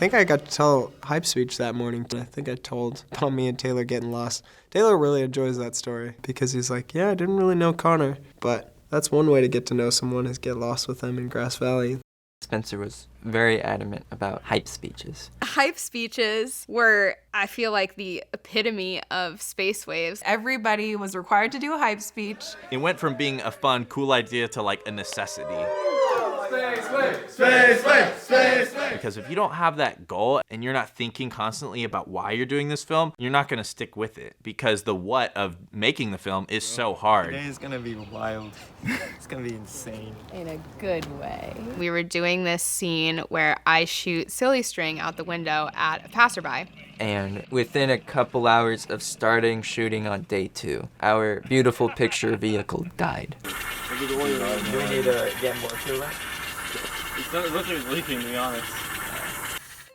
think I got to tell hype speech that morning. I think I told about me and Taylor getting lost. Taylor really enjoys that story because he's like, yeah, I didn't really know Connor, but that's one way to get to know someone is get lost with them in Grass Valley. Spencer was very adamant about hype speeches. Hype speeches were, I feel like, the epitome of Space Waves. Everybody was required to do a hype speech. It went from being a fun, cool idea to like a necessity. Space Wave! Space Wave! Space Wave! Because if you don't have that goal and you're not thinking constantly about why you're doing this film, you're not going to stick with it because the what of making the film is so hard. Today is going to be wild. It's going to be insane. In a good way. We were doing this scene where I shoot silly string out the window at a passerby. And within a couple hours of starting shooting on day 2, our beautiful picture vehicle died. Do we need to get more coolant? It looks like it's leaking, to be honest.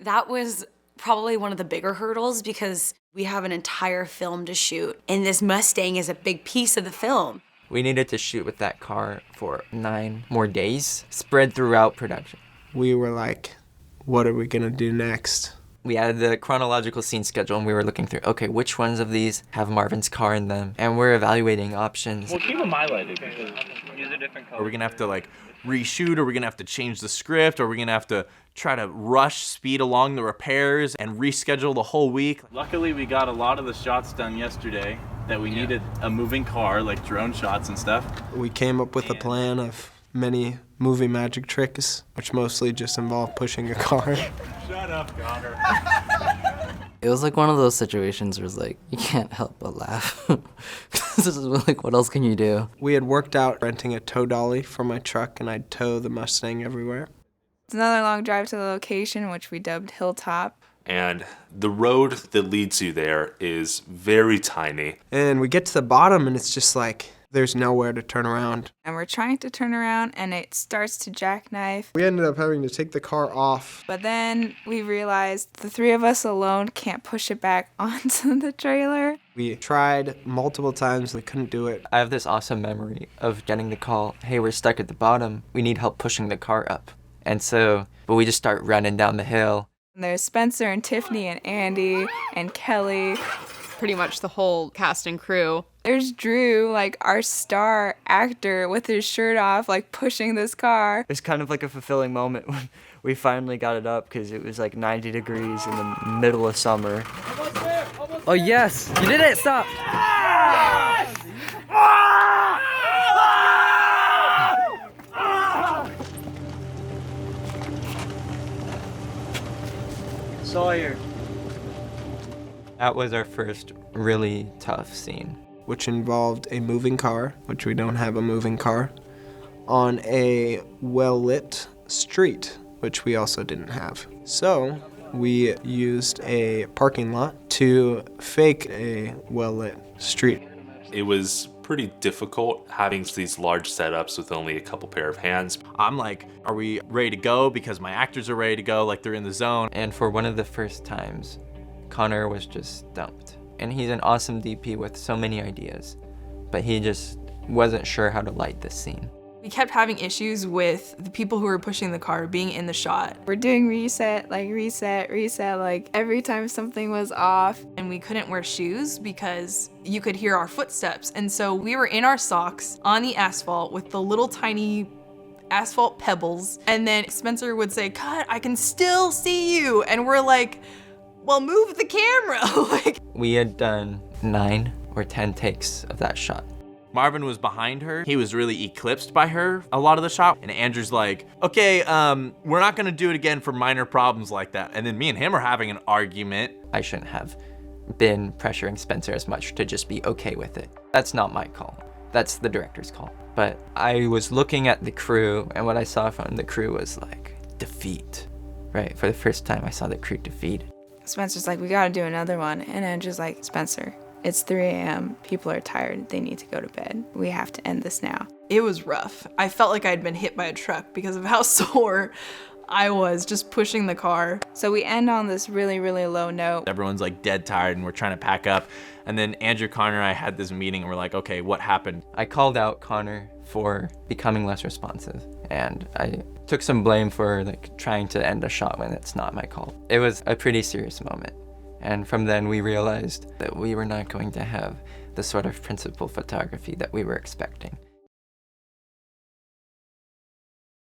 That was probably one of the bigger hurdles because we have an entire film to shoot, and this Mustang is a big piece of the film. We needed to shoot with that car for 9 more days, spread throughout production. We were like, what are we going to do next? We had the chronological scene schedule and we were looking through, okay, which ones of these have Marvin's car in them? And we're evaluating options. We'll keep them highlighted because these are different colors. Are we going to have to like reshoot? Are we going to have to change the script? Are we going to have to try to rush speed along the repairs and reschedule the whole week? Luckily, we got a lot of the shots done yesterday that we needed a moving car, like drone shots and stuff. We came up with a plan of many movie magic tricks, which mostly just involve pushing a car. Shut up, Connor. It was like one of those situations where it's like, you can't help but laugh. This is like, what else can you do? We had worked out renting a tow dolly for my truck, and I'd tow the Mustang everywhere. It's another long drive to the location, which we dubbed Hilltop. And the road that leads you there is very tiny. And we get to the bottom, and it's just like, there's nowhere to turn around. And we're trying to turn around, and it starts to jackknife. We ended up having to take the car off. But then we realized the 3 of us alone can't push it back onto the trailer. We tried multiple times, we couldn't do it. I have this awesome memory of getting the call, hey, we're stuck at the bottom. We need help pushing the car up. And so, but we just start running down the hill. And there's Spencer and Tiffany and Andy and Kelly. Pretty much the whole cast and crew. There's Drew, like our star actor with his shirt off, like pushing this car. It's kind of like a fulfilling moment when we finally got it up because it was like 90 degrees in the middle of summer. Oh yes, you did it, stop! Sawyer. That was our first really tough scene. Which involved a moving car, which we don't have a moving car, on a well-lit street, which we also didn't have. So we used a parking lot to fake a well-lit street. It was pretty difficult having these large setups with only a couple pair of hands. I'm like, are we ready to go? Because my actors are ready to go, like they're in the zone. And for one of the first times, Connor was just stumped. And he's an awesome DP with so many ideas, but he just wasn't sure how to light this scene. We kept having issues with the people who were pushing the car being in the shot. We're doing reset, like every time something was off. And we couldn't wear shoes because you could hear our footsteps. And so we were in our socks on the asphalt with the little tiny asphalt pebbles. And then Spencer would say, "Cut, I can still see you." And we're like, well, move the camera. We had done 9 or 10 takes of that shot. Marvin was behind her. He was really eclipsed by her a lot of the shot. And Andrew's like, okay, we're not gonna do it again for minor problems like that. And then me and him are having an argument. I shouldn't have been pressuring Spencer as much to just be okay with it. That's not my call. That's the director's call. But I was looking at the crew, and what I saw from the crew was like defeat, right? For the first time, I saw the crew defeated. Spencer's like, we gotta do another one. And Andrew's like, Spencer, it's 3 a.m. People are tired. They need to go to bed. We have to end this now. It was rough. I felt like I'd been hit by a truck because of how sore I was just pushing the car. So we end on this really, really low note. Everyone's like dead tired and we're trying to pack up. And then Andrew, Connor, and I had this meeting and we're like, okay, what happened? I called out Connor for becoming less responsive, and I took some blame for like trying to end a shot when it's not my call. It was a pretty serious moment. And from then we realized that we were not going to have the sort of principal photography that we were expecting.